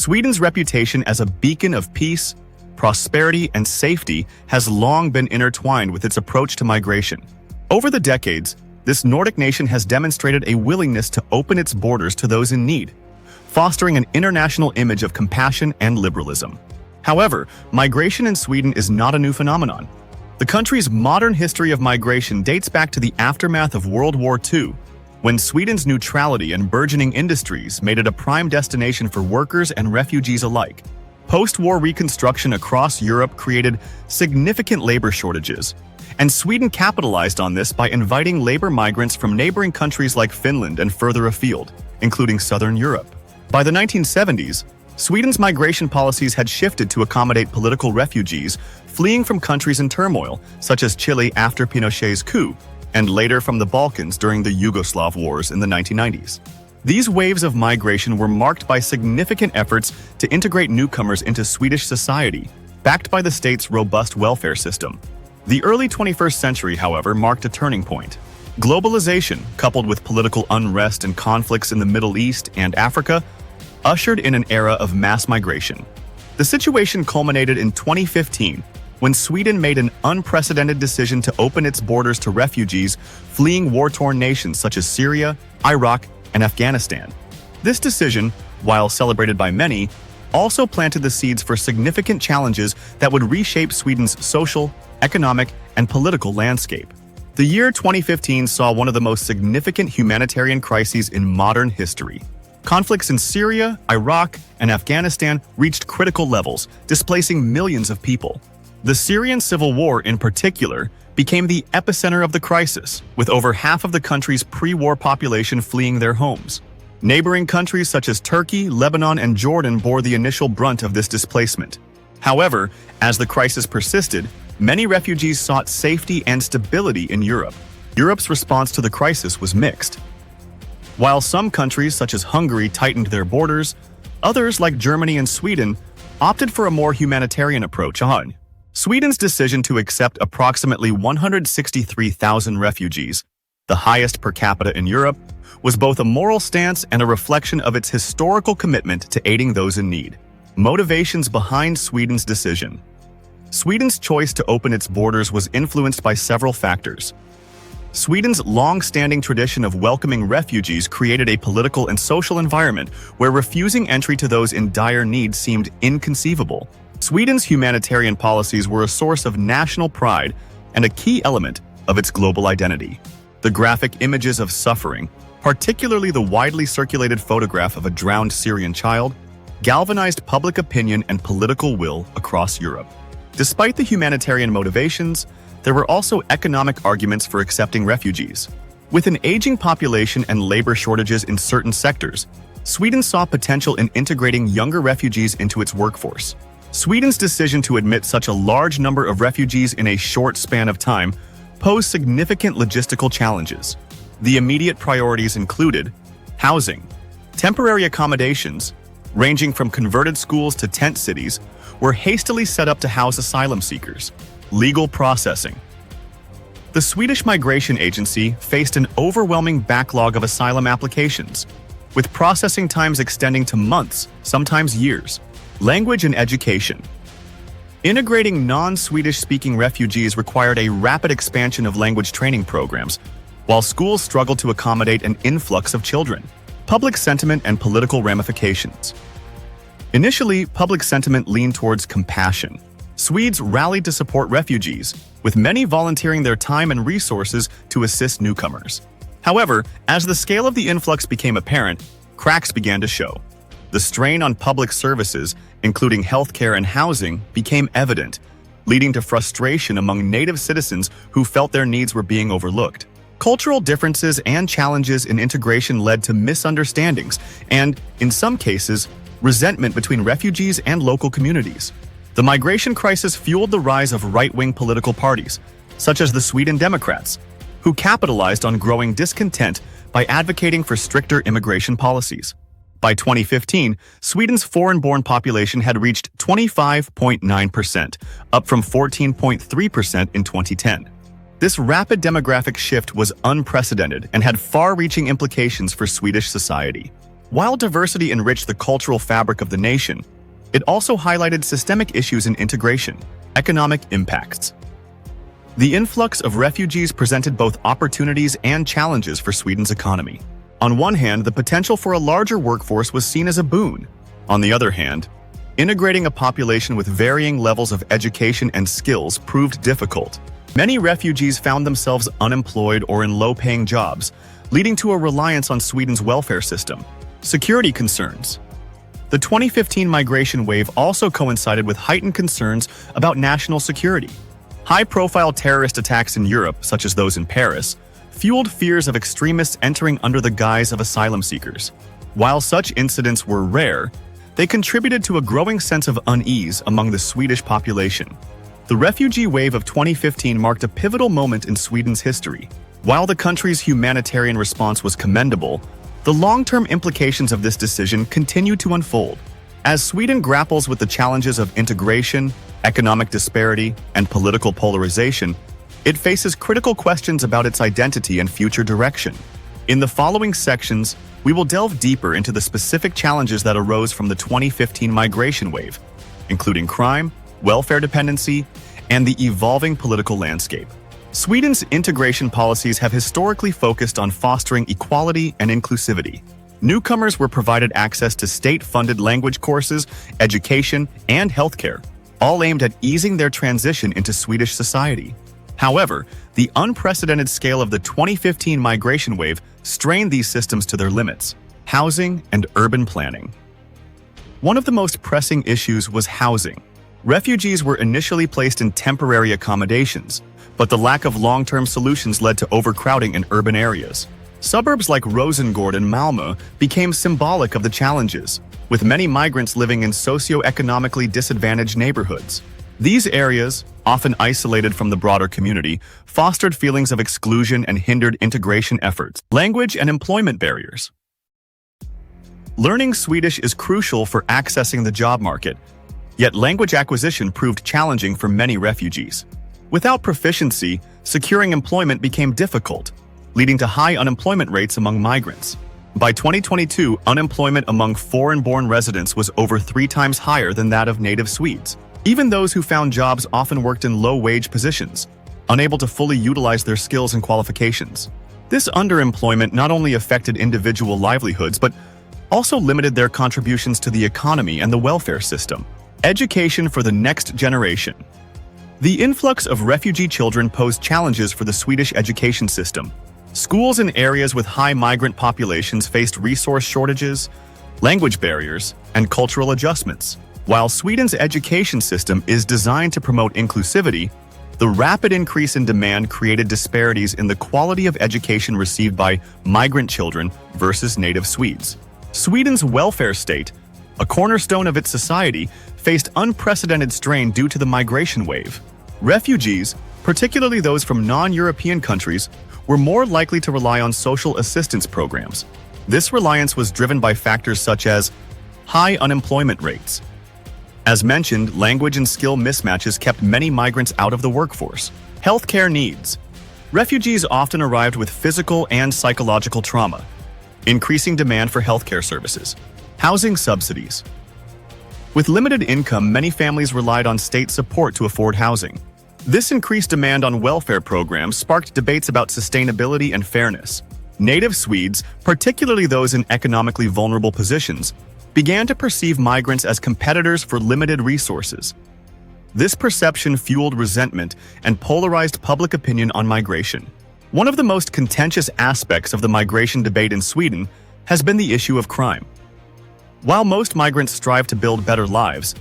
Sweden's reputation as a beacon of peace, prosperity, and safety has long been intertwined with its approach to migration. Over the decades, this Nordic nation has demonstrated a willingness to open its borders to those in need, fostering an international image of compassion and liberalism. However, migration in Sweden is not a new phenomenon. The country's modern history of migration dates back to the aftermath of World War II, when Sweden's neutrality and burgeoning industries made it a prime destination for workers and refugees alike. Post-war reconstruction across Europe created significant labor shortages, and Sweden capitalized on this by inviting labor migrants from neighboring countries like Finland and further afield, including southern Europe. By the 1970s, Sweden's migration policies had shifted to accommodate political refugees fleeing from countries in turmoil, such as Chile after Pinochet's coup, and later from the Balkans during the Yugoslav wars in the 1990s. These waves of migration were marked by significant efforts to integrate newcomers into Swedish society, backed by the state's robust welfare system. The early 21st century, however, marked a turning point. Globalization, coupled with political unrest and conflicts in the Middle East and Africa, ushered in an era of mass migration. The situation culminated in 2015, when Sweden made an unprecedented decision to open its borders to refugees fleeing war-torn nations such as Syria, Iraq, and Afghanistan. This decision, while celebrated by many, also planted the seeds for significant challenges that would reshape Sweden's social, economic, and political landscape. The year 2015 saw one of the most significant humanitarian crises in modern history. Conflicts in Syria, Iraq, and Afghanistan reached critical levels, displacing millions of people. The Syrian civil war, in particular, became the epicenter of the crisis, with over half of the country's pre-war population fleeing their homes. Neighboring countries such as Turkey, Lebanon, and Jordan bore the initial brunt of this displacement. However, as the crisis persisted, many refugees sought safety and stability in Europe. Europe's response to the crisis was mixed. While some countries, such as Hungary, tightened their borders, others, like Germany and Sweden, opted for a more humanitarian approach. Sweden's decision to accept approximately 163,000 refugees, the highest per capita in Europe, was both a moral stance and a reflection of its historical commitment to aiding those in need. Motivations behind Sweden's decision. Sweden's choice to open its borders was influenced by several factors. Sweden's long-standing tradition of welcoming refugees created a political and social environment where refusing entry to those in dire need seemed inconceivable. Sweden's humanitarian policies were a source of national pride and a key element of its global identity. The graphic images of suffering, particularly the widely circulated photograph of a drowned Syrian child, galvanized public opinion and political will across Europe. Despite the humanitarian motivations, there were also economic arguments for accepting refugees. With an aging population and labor shortages in certain sectors, Sweden saw potential in integrating younger refugees into its workforce. Sweden's decision to admit such a large number of refugees in a short span of time posed significant logistical challenges. The immediate priorities included housing. Temporary accommodations, ranging from converted schools to tent cities, were hastily set up to house asylum seekers. Legal processing. The Swedish Migration Agency faced an overwhelming backlog of asylum applications, with processing times extending to months, sometimes years. Language and education. Integrating non-Swedish-speaking refugees required a rapid expansion of language training programs, while schools struggled to accommodate an influx of children. Public sentiment and political ramifications. Initially, public sentiment leaned towards compassion. Swedes rallied to support refugees, with many volunteering their time and resources to assist newcomers. However, as the scale of the influx became apparent, cracks began to show. The strain on public services, including healthcare and housing, became evident, leading to frustration among native citizens who felt their needs were being overlooked. Cultural differences and challenges in integration led to misunderstandings and, in some cases, resentment between refugees and local communities. The migration crisis fueled the rise of right-wing political parties, such as the Sweden Democrats, who capitalized on growing discontent by advocating for stricter immigration policies. By 2015, Sweden's foreign-born population had reached 25.9%, up from 14.3% in 2010. This rapid demographic shift was unprecedented and had far-reaching implications for Swedish society. While diversity enriched the cultural fabric of the nation, it also highlighted systemic issues in integration, economic impacts. The influx of refugees presented both opportunities and challenges for Sweden's economy. On one hand, the potential for a larger workforce was seen as a boon. On the other hand, integrating a population with varying levels of education and skills proved difficult. Many refugees found themselves unemployed or in low-paying jobs, leading to a reliance on Sweden's welfare system. Security concerns. The 2015 migration wave also coincided with heightened concerns about national security. High-profile terrorist attacks in Europe, such as those in Paris, fueled fears of extremists entering under the guise of asylum seekers. While such incidents were rare, they contributed to a growing sense of unease among the Swedish population. The refugee wave of 2015 marked a pivotal moment in Sweden's history. While the country's humanitarian response was commendable, the long-term implications of this decision continue to unfold. As Sweden grapples with the challenges of integration, economic disparity, and political polarization, it faces critical questions about its identity and future direction. In the following sections, we will delve deeper into the specific challenges that arose from the 2015 migration wave, including crime, welfare dependency, and the evolving political landscape. Sweden's integration policies have historically focused on fostering equality and inclusivity. Newcomers were provided access to state-funded language courses, education, and healthcare, all aimed at easing their transition into Swedish society. However, the unprecedented scale of the 2015 migration wave strained these systems to their limits. Housing and urban planning. One of the most pressing issues was housing. Refugees were initially placed in temporary accommodations, but the lack of long-term solutions led to overcrowding in urban areas. Suburbs like Rosengård and Malmö became symbolic of the challenges, with many migrants living in socio-economically disadvantaged neighborhoods. These areas, often isolated from the broader community, fostered feelings of exclusion and hindered integration efforts. Language and employment barriers. Learning Swedish is crucial for accessing the job market, yet language acquisition proved challenging for many refugees. Without proficiency, securing employment became difficult, leading to high unemployment rates among migrants. By 2022, unemployment among foreign-born residents was over 3 times higher than that of native Swedes. Even those who found jobs often worked in low-wage positions, unable to fully utilize their skills and qualifications. This underemployment not only affected individual livelihoods, but also limited their contributions to the economy and the welfare system. Education for the next generation. The influx of refugee children posed challenges for the Swedish education system. Schools in areas with high migrant populations faced resource shortages, language barriers, and cultural adjustments. While Sweden's education system is designed to promote inclusivity, the rapid increase in demand created disparities in the quality of education received by migrant children versus native Swedes. Sweden's welfare state, a cornerstone of its society, faced unprecedented strain due to the migration wave. Refugees, particularly those from non-European countries, were more likely to rely on social assistance programs. This reliance was driven by factors such as high unemployment rates. As mentioned, language and skill mismatches kept many migrants out of the workforce. Healthcare needs. Refugees often arrived with physical and psychological trauma, increasing demand for healthcare services. Housing subsidies. With limited income, many families relied on state support to afford housing. This increased demand on welfare programs sparked debates about sustainability and fairness. Native Swedes, particularly those in economically vulnerable positions, began to perceive migrants as competitors for limited resources. This perception fueled resentment and polarized public opinion on migration. One of the most contentious aspects of the migration debate in Sweden has been the issue of crime. While most migrants strive to build better lives,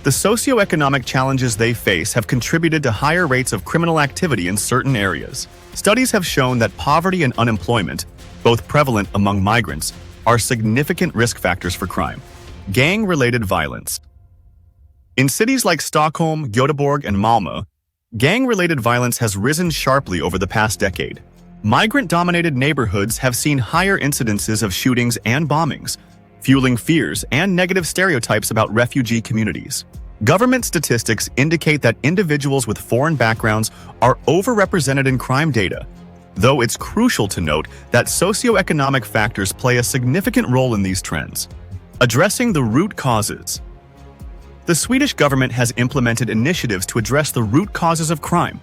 the socioeconomic challenges they face have contributed to higher rates of criminal activity in certain areas. Studies have shown that poverty and unemployment, both prevalent among migrants, are significant risk factors for crime. Gang-related violence. In cities like Stockholm, Göteborg, and Malmö, gang-related violence has risen sharply over the past decade. Migrant-dominated neighborhoods have seen higher incidences of shootings and bombings, fueling fears and negative stereotypes about refugee communities. Government statistics indicate that individuals with foreign backgrounds are overrepresented in crime data, though it's crucial to note that socioeconomic factors play a significant role in these trends. Addressing the root causes. The Swedish government has implemented initiatives to address the root causes of crime,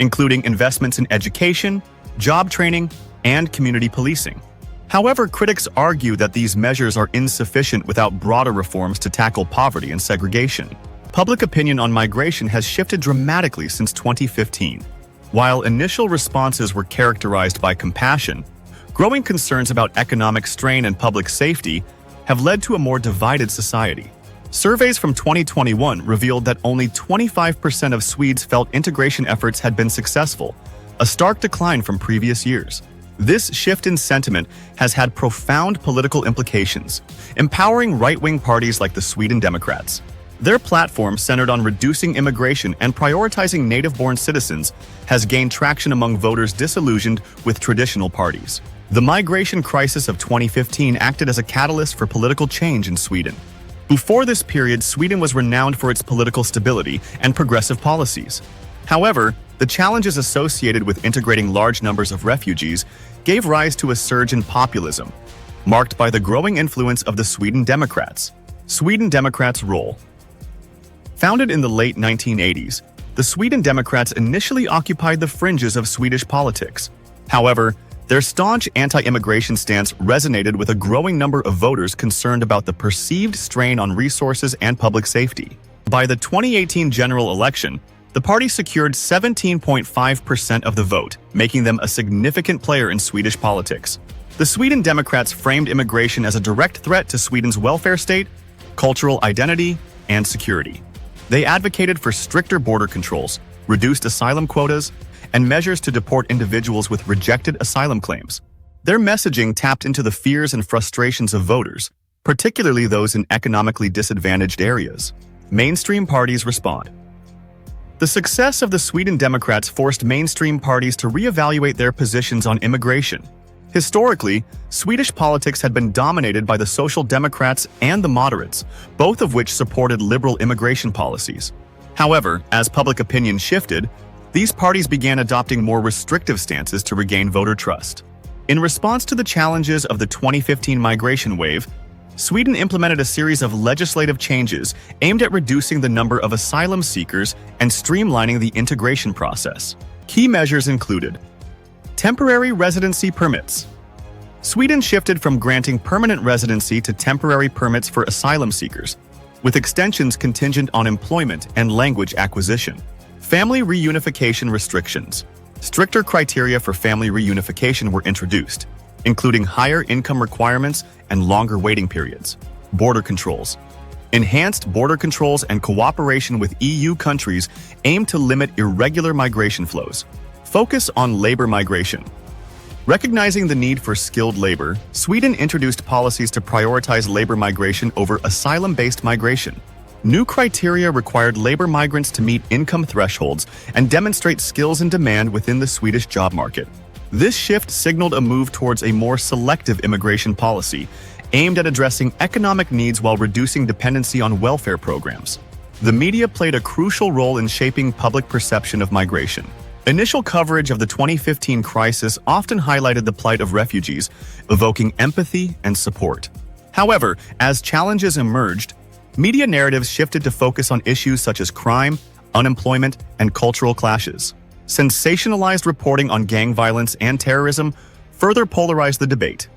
including investments in education, job training, and community policing. However, critics argue that these measures are insufficient without broader reforms to tackle poverty and segregation. Public opinion on migration has shifted dramatically since 2015. While initial responses were characterized by compassion, growing concerns about economic strain and public safety have led to a more divided society. Surveys from 2021 revealed that only 25% of Swedes felt integration efforts had been successful, a stark decline from previous years. This shift in sentiment has had profound political implications, empowering right-wing parties like the Sweden Democrats. Their platform, centered on reducing immigration and prioritizing native-born citizens, has gained traction among voters disillusioned with traditional parties. The migration crisis of 2015 acted as a catalyst for political change in Sweden. Before this period, Sweden was renowned for its political stability and progressive policies. However, the challenges associated with integrating large numbers of refugees gave rise to a surge in populism, marked by the growing influence of the Sweden Democrats. Sweden Democrats' role. Founded in the late 1980s, the Sweden Democrats initially occupied the fringes of Swedish politics. However, their staunch anti-immigration stance resonated with a growing number of voters concerned about the perceived strain on resources and public safety. By the 2018 general election, the party secured 17.5% of the vote, making them a significant player in Swedish politics. The Sweden Democrats framed immigration as a direct threat to Sweden's welfare state, cultural identity, and security. They advocated for stricter border controls, reduced asylum quotas, and measures to deport individuals with rejected asylum claims. Their messaging tapped into the fears and frustrations of voters, particularly those in economically disadvantaged areas. Mainstream parties respond. The success of the Sweden Democrats forced mainstream parties to reevaluate their positions on immigration. Historically, Swedish politics had been dominated by the Social Democrats and the moderates, both of which supported liberal immigration policies. However, as public opinion shifted, these parties began adopting more restrictive stances to regain voter trust. In response to the challenges of the 2015 migration wave, Sweden implemented a series of legislative changes aimed at reducing the number of asylum seekers and streamlining the integration process. Key measures included temporary residency permits. Sweden shifted from granting permanent residency to temporary permits for asylum seekers, with extensions contingent on employment and language acquisition. Family reunification restrictions. Stricter criteria for family reunification were introduced, including higher income requirements and longer waiting periods. Border controls. Enhanced border controls and cooperation with EU countries aim to limit irregular migration flows. Focus on labor migration. Recognizing the need for skilled labor, Sweden introduced policies to prioritize labor migration over asylum-based migration. New criteria required labor migrants to meet income thresholds and demonstrate skills in demand within the Swedish job market. This shift signaled a move towards a more selective immigration policy, aimed at addressing economic needs while reducing dependency on welfare programs. The media played a crucial role in shaping public perception of migration. Initial coverage of the 2015 crisis often highlighted the plight of refugees, evoking empathy and support. However, as challenges emerged, media narratives shifted to focus on issues such as crime, unemployment, and cultural clashes. Sensationalized reporting on gang violence and terrorism further polarized the debate,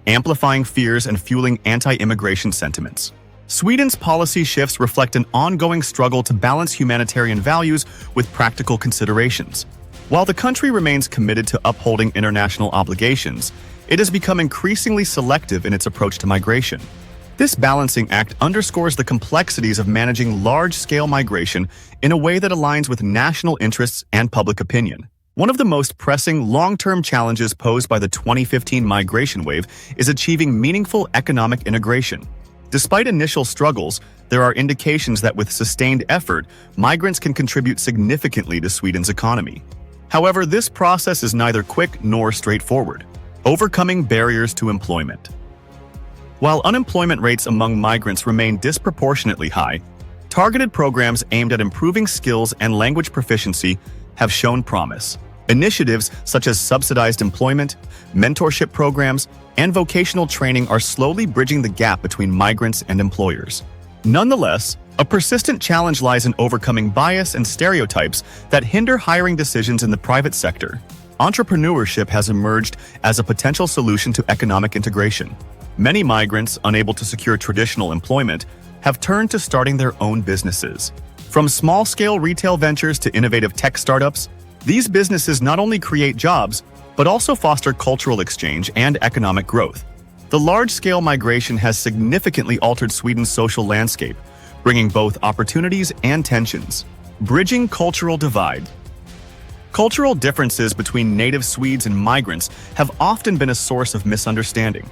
amplifying fears and fueling anti-immigration sentiments. Sweden's policy shifts reflect an ongoing struggle to balance humanitarian values with practical considerations. While the country remains committed to upholding international obligations, it has become increasingly selective in its approach to migration. This balancing act underscores the complexities of managing large-scale migration in a way that aligns with national interests and public opinion. One of the most pressing long-term challenges posed by the 2015 migration wave is achieving meaningful economic integration. Despite initial struggles, there are indications that with sustained effort, migrants can contribute significantly to Sweden's economy. However, this process is neither quick nor straightforward. Overcoming barriers to employment. While unemployment rates among migrants remain disproportionately high, targeted programs aimed at improving skills and language proficiency have shown promise. Initiatives such as subsidized employment, mentorship programs, and vocational training are slowly bridging the gap between migrants and employers. Nonetheless, a persistent challenge lies in overcoming bias and stereotypes that hinder hiring decisions in the private sector. Entrepreneurship has emerged as a potential solution to economic integration. Many migrants, unable to secure traditional employment, have turned to starting their own businesses. From small-scale retail ventures to innovative tech startups, these businesses not only create jobs, but also foster cultural exchange and economic growth. The large-scale migration has significantly altered Sweden's social landscape, bringing both opportunities and tensions. Bridging cultural divide. Cultural differences between native Swedes and migrants have often been a source of misunderstanding.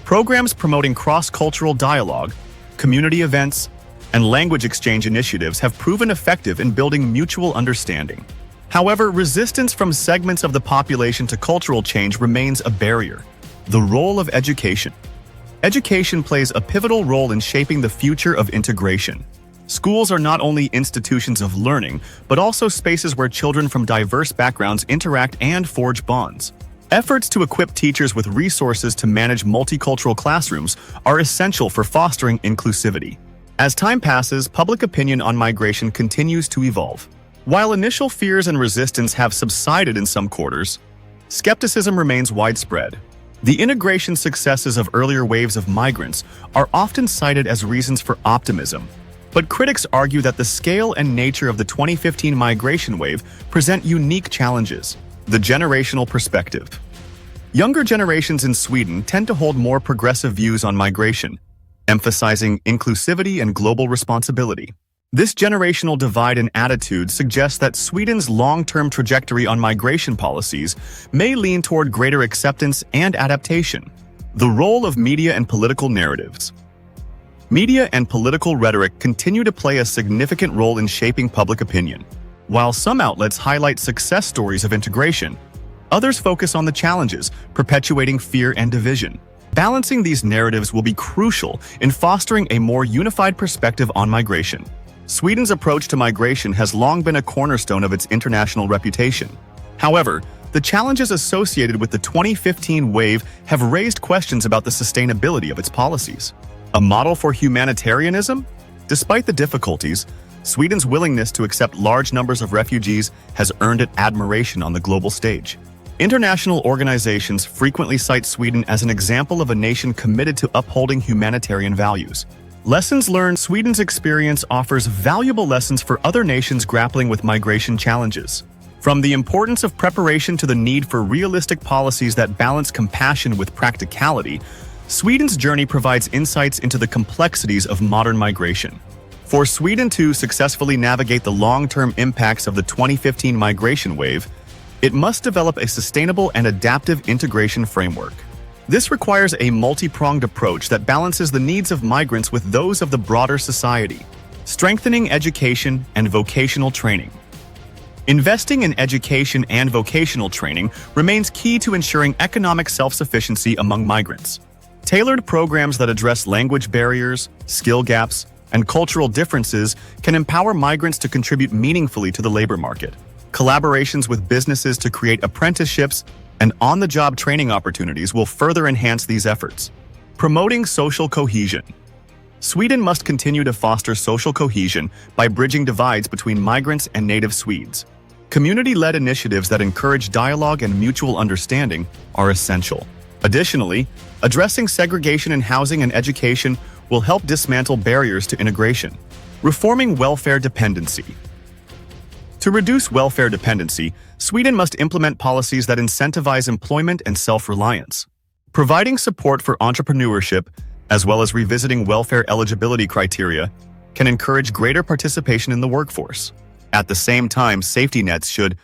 Programs promoting cross-cultural dialogue, community events, and language exchange initiatives have proven effective in building mutual understanding. However, resistance from segments of the population to cultural change remains a barrier. The role of education. Education plays a pivotal role in shaping the future of integration. Schools are not only institutions of learning, but also spaces where children from diverse backgrounds interact and forge bonds. Efforts to equip teachers with resources to manage multicultural classrooms are essential for fostering inclusivity. As time passes, public opinion on migration continues to evolve. While initial fears and resistance have subsided in some quarters, skepticism remains widespread. The integration successes of earlier waves of migrants are often cited as reasons for optimism, but critics argue that the scale and nature of the 2015 migration wave present unique challenges. The generational perspective. Younger generations in Sweden tend to hold more progressive views on migration, emphasizing inclusivity and global responsibility. This generational divide in attitude suggests that Sweden's long-term trajectory on migration policies may lean toward greater acceptance and adaptation. The role of media and political narratives. Media and political rhetoric continue to play a significant role in shaping public opinion. While some outlets highlight success stories of integration, others focus on the challenges, perpetuating fear and division. Balancing these narratives will be crucial in fostering a more unified perspective on migration. Sweden's approach to migration has long been a cornerstone of its international reputation. However, the challenges associated with the 2015 wave have raised questions about the sustainability of its policies. A model for humanitarianism? Despite the difficulties, Sweden's willingness to accept large numbers of refugees has earned it admiration on the global stage. International organizations frequently cite Sweden as an example of a nation committed to upholding humanitarian values. Lessons learned. Sweden's experience offers valuable lessons for other nations grappling with migration challenges. From the importance of preparation to the need for realistic policies that balance compassion with practicality, Sweden's journey provides insights into the complexities of modern migration. For Sweden to successfully navigate the long-term impacts of the 2015 migration wave, it must develop a sustainable and adaptive integration framework. This requires a multi-pronged approach that balances the needs of migrants with those of the broader society. Strengthening education and vocational training. Investing in education and vocational training remains key to ensuring economic self-sufficiency among migrants. Tailored programs that address language barriers, skill gaps, and cultural differences can empower migrants to contribute meaningfully to the labor market. Collaborations with businesses to create apprenticeships and on-the-job training opportunities will further enhance these efforts. Promoting social cohesion. Sweden must continue to foster social cohesion by bridging divides between migrants and native Swedes. Community-led initiatives that encourage dialogue and mutual understanding are essential. Additionally, addressing segregation in housing and education will help dismantle barriers to integration. Reforming welfare dependency. To reduce welfare dependency, Sweden must implement policies that incentivize employment and self-reliance. Providing support for entrepreneurship, as well as revisiting welfare eligibility criteria, can encourage greater participation in the workforce. At the same time, safety nets should